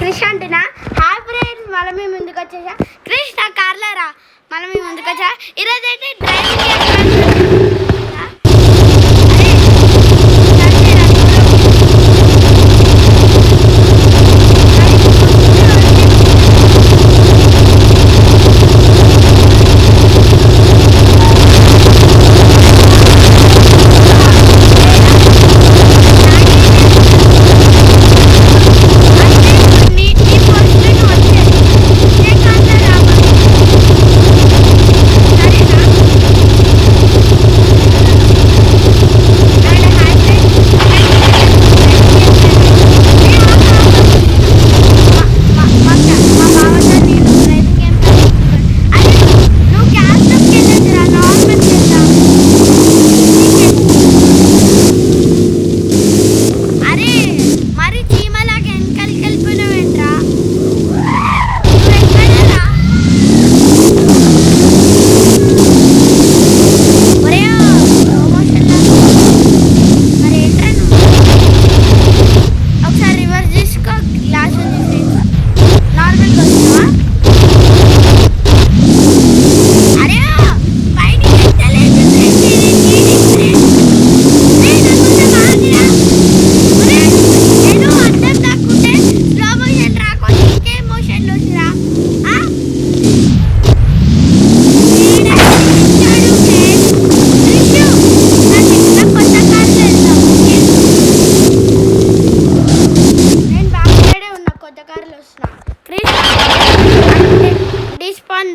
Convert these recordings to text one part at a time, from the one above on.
క్రిష్ అంటున్నా. Hi friends, మళ్ళీ మేము ముందుకు వచ్చేసా. క్రిష్ నా కార్లో రా, మళ్ళీ మేము ముందుకు వచ్చా. ఈరోజు అయితే డ్రైవింగ్ చేస్తాను.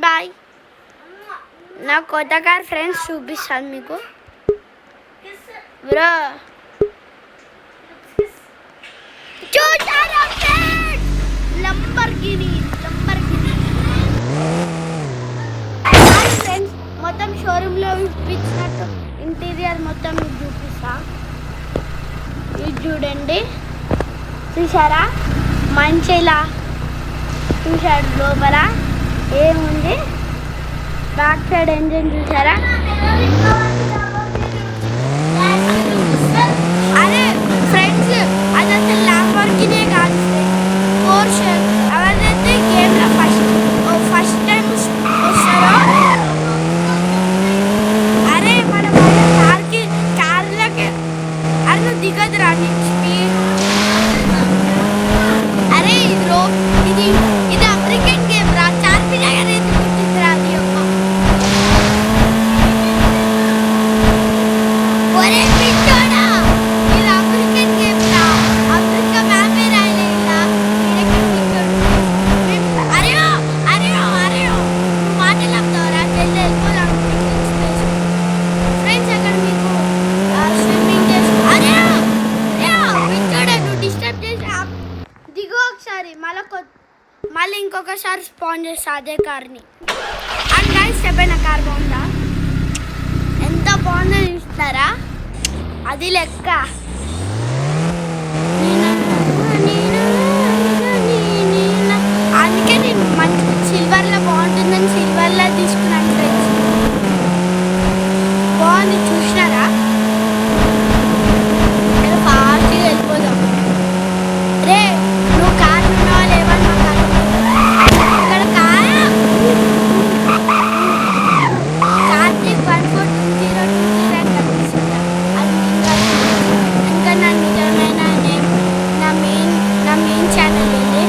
బాయ్. నా కొత్త కార్ ఫ్రెండ్స్ చూపిస్తాను మీకు బ్రో. చూసారా లంబర్గిని ఫ్రెండ్స్, మొత్తం షోరూంలో ఇప్పించినట్టు ఇంటీరియర్ మొత్తం మీకు చూపిస్తా. ఇది చూడండి, చూసారా మంచిలా చూసాడు. లోపల ఏముంది, బ్యాక్ సైడ్ ఇంజిన్ చూసారా. అదే ఫ్రెండ్స్, అది అసలు ల్యాంబోర్గినే కాదు, పోర్షే. ఎవరైతే గేమ్లో ఫస్ట్ టైం వస్తారో, అరే మన కార్లకి అది దిగదురా స్పీడ్. అరే ఇది అమెరికన్ గేమ్ రా, చార్పిలాగానే పుట్టిందిరా అది. ఒరే పిచ్చోడా, ఇది అమెరికన్ గేమ్ రా, అమెరికా మ్యాపే రాయలే ఇలా. అరే మాటలు ఆపుతావరా, చెల్లి వెళ్ళిపోదాం ఫ్రెండ్స్. అక్కడ మీకు స్విమ్మింగ్ చేసి పిచ్చోడా, నువ్వు డిస్టర్బ్ చేసి దిగు ఒకసారి, మళ్ళీ ఇంకొకసారి స్పాన్ చేస్తా అదే కార్ని. అండ్ గైస్ చెప్పిన కార్ బాగుందా, ఎంత బాగుందో చూస్తారా, అది లెక్క. అందుకే నేను మంచి సిల్వర్లో బాగుంటుందని సిల్వర్లో తీసుకున్నాను ఫ్రెండ్స్. బాగుంది చూసినారా. ఫాస్ట్గా వెళ్ళిపోదాం. రే నువ్వు కార్ ఉన్నావా లేవన్నా ఇక్కడ కార్తీక్ 1420 అని కనిపిస్తుందా, అది ఇంకా నా నిజమైన నేమ్, నా మెయిన్ ఛానల్ ఇది.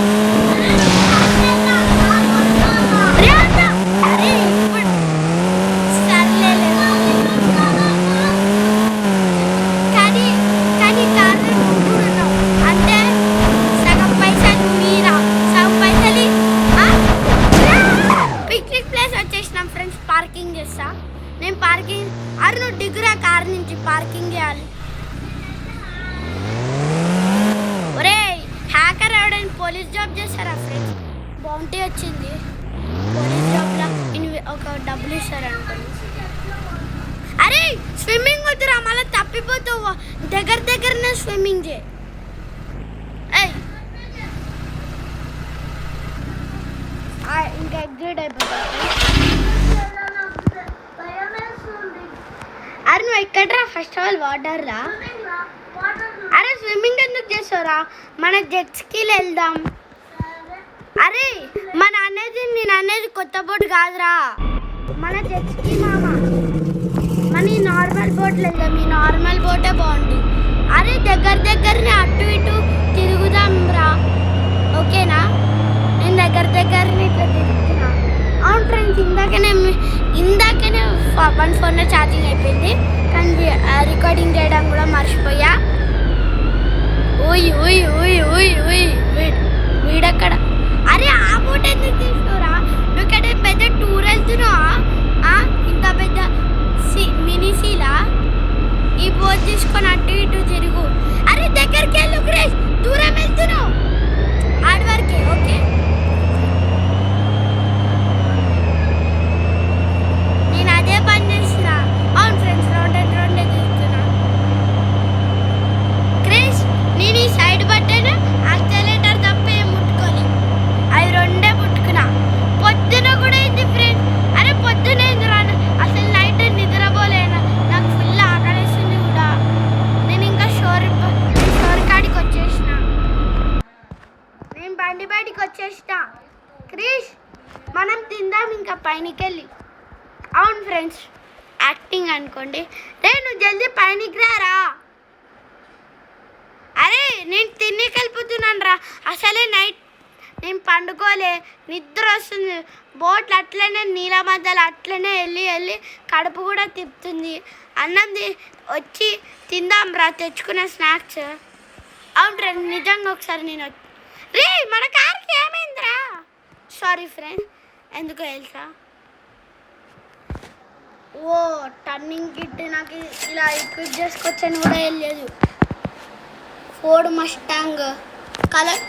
అరే ఇప్పుడు సర్లే, కానీ కార్లో నువ్వు ఉన్నావు అంటే సగం పైసలు మీరా, సగం పైసలు పిక్నిక్ ప్లేస్ వచ్చేసినాం ఫ్రెండ్స్. పార్కింగ్ చేస్తా నేను. పార్కింగ్ అరే నువ్వు దిగురా కార్ నుంచి, పార్కింగ్ చేయాలి. ఒరే హ్యాకర్ ఎవడని పోలీస్ జాబ్ చేస్తారా ఫ్రెండ్స్, బౌంటీ వచ్చింది పోలీస్ జాబ్లో. ఒక డబ్బులు ఇస్తారు అనుకోండి. అరే స్విమ్మింగ్ వద్దురా, మళ్ళీ తప్పిపోతావు. దగ్గరనే స్విమ్మింగ్ చేయి. ఇంకా ఎగ్జిట్ అయిపోతావు. అరే నువ్వు ఎక్కడరా ఫస్ట్ ఆఫ్ ఆల్ వాటర్ రా. అరే స్విమ్మింగ్ ఎందుకు చేస్తావురా, మన జెట్ స్కీలు వెళ్దాం. అరే మన అనేది నేను అనేది కొత్త బోర్డు కాదురా, మన జెట్స్కి మామ. మన ఈ నార్మల్ బోట్ లేదా, మీ నార్మల్ బోటే బాగుంది. అరే దగ్గరనే అటు ఇటు తిరుగుదాం రా, ఓకేనా? నేను దగ్గరని ఇట్లా తిరుగుతున్నా. అవును ఫ్రెండ్స్, ఇందాకనే వన్ ఫోన్లో ఛార్జింగ్ అయిపోయింది, కానీ రికార్డింగ్ చేయడం కూడా మర్చిపోయా. వీడక్కడ. అరే ఆ బోట్ ఎందుకు తీసుకురా? నువ్వు ఇక్కడ పెద్ద టూర్ వెళ్తున్నావా? ఇంత పెద్ద మినీ సీలా? ఈ బోట్ తీసుకొని అటు ఇటు తిరుగు. అరే దగ్గరికి వెళ్ళు క్రేష్, దూరం వెళ్తున్నావు. ఆడి వరకే, ఓకే? నేను అదే పని చేస్తున్నా. అవును ఫ్రెండ్స్, రౌండే తిరుగుతున్నా. క్రేష్, నేను ఈ సైడ్ బట్టను యాక్సిలరేటర్ తప్ప ఏం ముట్టుకొని, అవి రెండే ముట్టుకున్నా. పొద్దున కూడా ఏంది ఫ్రెండ్స్? అరే పొద్దున ఏంది రా, అసలు నైట్ నిద్రపోలేను, నాకు ఫుల్ ఆకలిస్తుంది కూడా. నేను ఇంకా షోర్ కాడికి వచ్చేసిన, నేను బండి బయటికి వచ్చేసిన. క్రిష్, మనం తిందాం ఇంకా పైనకి వెళ్ళి. అవును ఫ్రెండ్స్, యాక్టింగ్ అనుకోండి. రే నువ్వు జల్దీ పైనకి రారా. అరే నేను తిని కలిపుతున్నాను రా, అసలే నైట్ నేను పండుకోలే, నిద్ర వస్తుంది. బోట్లు అట్లనే నీళ్ళ మధ్యలో అట్లనే వెళ్ళి కడుపు కూడా తిప్పుతుంది. అన్నంది వచ్చి తిందాం రా, తెచ్చుకునే స్నాక్స్. అవును ఫ్రెండ్, నిజంగా ఒకసారి నేను రే మన కార్కి ఏమైందిరా? సారీ ఫ్రెండ్, ఎందుకో తెలుసా? ఓ టర్నింగ్ కిట్ నాకు ఇలా ఎక్విప్ చేసుకొచ్చని కూడా వెళ్ళలేదు. Ford Mustang colour.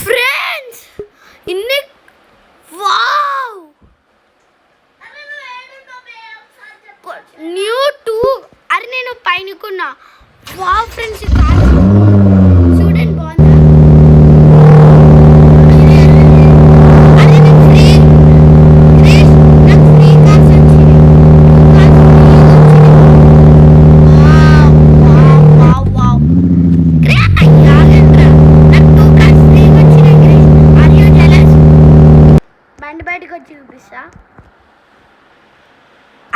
ఫ్రెండ్స్ ఇన్ని వావ్, న్యూ 2. అరే నేను పైనకున్నా. వావ్ ఫ్రెండ్స్, చూడండి బాగుందా? అరే నాకు ఫ్రీ కార్స్ వచ్చినాయి. బండి బయటకు వచ్చి చూపిస్తా.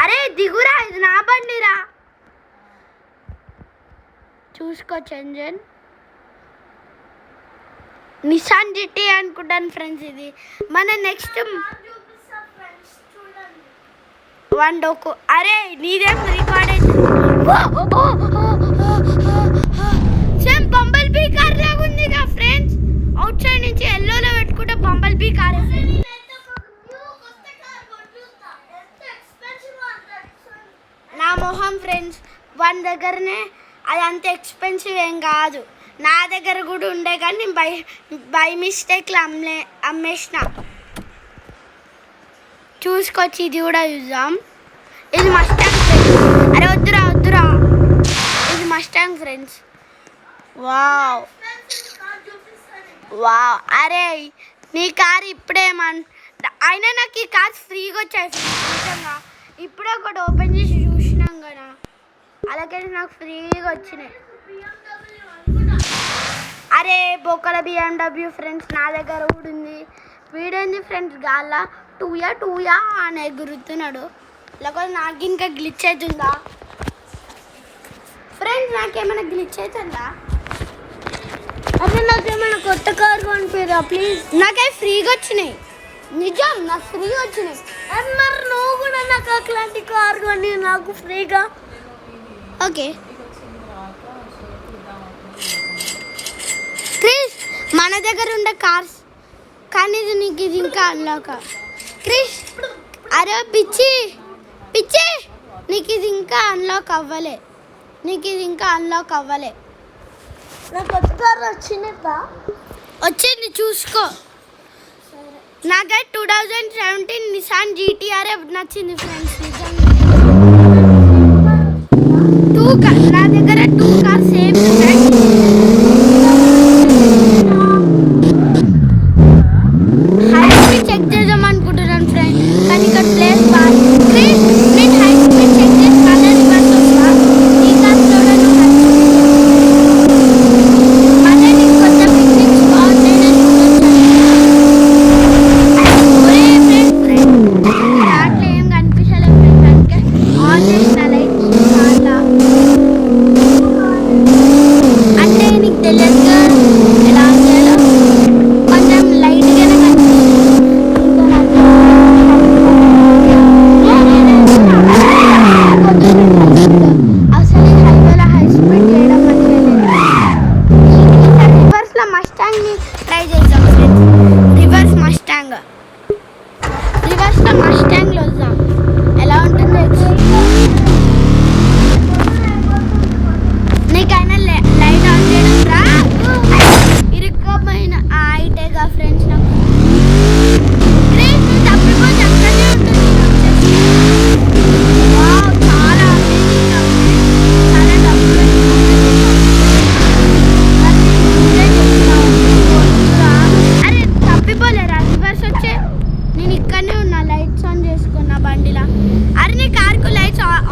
అరే దిగురా, ఇది నా బండిరా, చూసుకోవచ్చు. ఇంజన్ నిసాన్ జిటి అనుకుంటాను ఫ్రెండ్స్. ఇది మన నెక్స్ట్ వన్ డోకు. అరే నీదేం రికార్డ్ అయితే సేమ్ బంబల్ బీ కార్ లాగా ఉందిగా ఫ్రెండ్స్. అవుట్ సైడ్ నుంచి ఎల్లోలో పెట్టుకుంటే బంబల్ బీ కార్. నా మొహం ఫ్రెండ్స్, వన్ దగ్గరనే అది అంత ఎక్స్పెన్సివ్ ఏం కాదు. నా దగ్గర కూడా ఉండే కానీ నేను బై మిస్టేక్లో అమ్మేసిన. చూసుకొచ్చి ఇది కూడా చూద్దాం. ఇది మస్టాంగ్ ఫ్రెండ్స్. అరే వద్దురా, ఇది మస్టాంగ్ ఫ్రెండ్స్. వావ్. అరే నీ కార్ అయినా నాకు ఈ కార్స్ ఫ్రీగా వచ్చాయి నిజంగా. ఇప్పుడే ఒకటి ఓపెన్ చేసి చూసినాం కదా, అలాగే నాకు ఫ్రీగా వచ్చినాయి. అరే బొక్కల BMW ఫ్రెండ్స్ నా దగ్గర కూడా ఉంది. వీడేంది ఫ్రెండ్స్ గాల్ల టూయా అని ఎగురుతున్నాడు. లేకపోతే నాకు ఇంకా గ్లిచ్ అవుతుందా ఫ్రెండ్స్? నాకేమైనా గ్లిచ్ అవుతుందా? అసలు నాకేమైనా కొత్త కార్ కొనిపోయారా ప్లీజ్? నాకే ఫ్రీగా వచ్చినాయి, నిజం నాకు ఫ్రీగా వచ్చినాయి. మరి నువ్వు కూడా నాకు అట్లాంటి కార్ కొని నాకు ఫ్రీగా. ఓకే క్రిష్, మన దగ్గర ఉండే కార్స్ కానీ నీకు ఇది ఇంకా అన్లాక్. క్రిష్ అరే పిచ్చి నీకు ఇది ఇంకా అన్లాక్ అవ్వలే. నాకు కొత్త కార్ వచ్చింది చూసుకో. నాకైతే 2017 నిసాన్ GTR నచ్చింది ఫ్రెండ్స్ నిజంగా. నా దగ్గర 2 కార్స్ సేమ్ హైట్ చెక్ చేద్దాం అనుకుంటున్నాను ఫ్రెండ్స్, కానీ ఇక్కడ ప్లేస్ బాగా. నేను హైట్ చెక్ చేస్తాను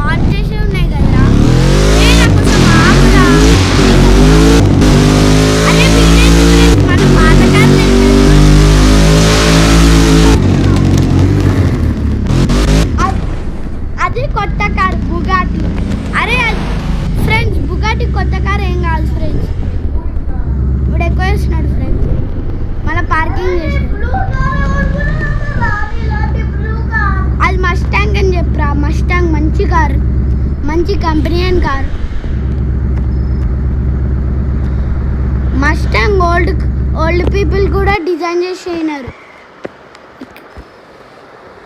ఆన్ చేసి ఉన్నాయి కదరా. నాకు కొంచెం ఆపురా. అరే వీడేంటి మన పాత కార్లు అది కొత్త కార్ బుగాటి. అరే ఫ్రెండ్స్ బుగాటి కొత్త కార్ ఏం కాదు ఫ్రెండ్స్. ఇప్పుడు ఎక్కువ వేస్తున్నాడు ఫ్రెండ్స్. మళ్ళీ పార్కింగ్ చేసాడు. అది మస్టాంగ్ అని చెప్పరా. మస్టాంగ్ మంచి కార్, మంచి కంపెనీ అని కార్. మస్టాంగ్ ఓల్డ్ పీపుల్ కూడా డిజైన్ చేసినారు.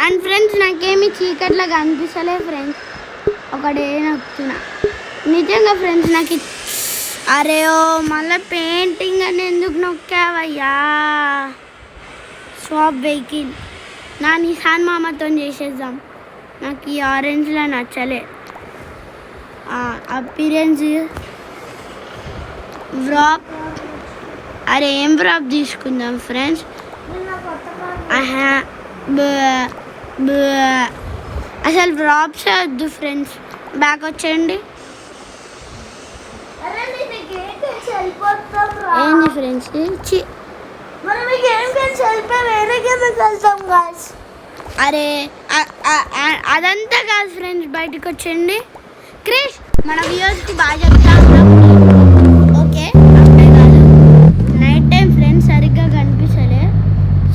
అండ్ ఫ్రెండ్స్ నాకేమి చీకట్లో కనిపిస్తలే ఫ్రెండ్స్. ఒకడే నొక్కుతున్నా నిజంగా ఫ్రెండ్స్. నాకు అరే ఓ మళ్ళీ పెయింటింగ్ అని ఎందుకు నొక్కావయ్యా. స్వాప్ వెహికల్ నా నిసాన్ మామతో చేసేద్దాం. నాకు ఈ ఆరెంజ్లో నచ్చలే అపీరెన్స్. వ్రాప్ అరే ఏం వ్రాప్ తీసుకుందాం ఫ్రెండ్స్. అసలు వ్రాప్స్ వద్దు ఫ్రెండ్స్. బ్యాక్ వచ్చేయండి. ఏంది ఫ్రెండ్స్ అరే అదంతా కాదు ఫ్రెండ్స్. బయటకు వచ్చేయండి. క్రిష్ మన వ్యూవర్స్కి బాగా చెప్తా. ఓకే అంటే కాదు నైట్ టైం ఫ్రెండ్స్ సరిగ్గా కనిపిస్తలే.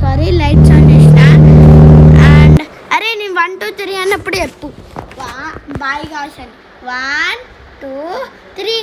సారీ లైట్స్ ఆన్ చేసిన. అండ్ అరే నేను 1 2 3 అన్నప్పుడు చెప్పు. బాయ్ కాదు 1 2 3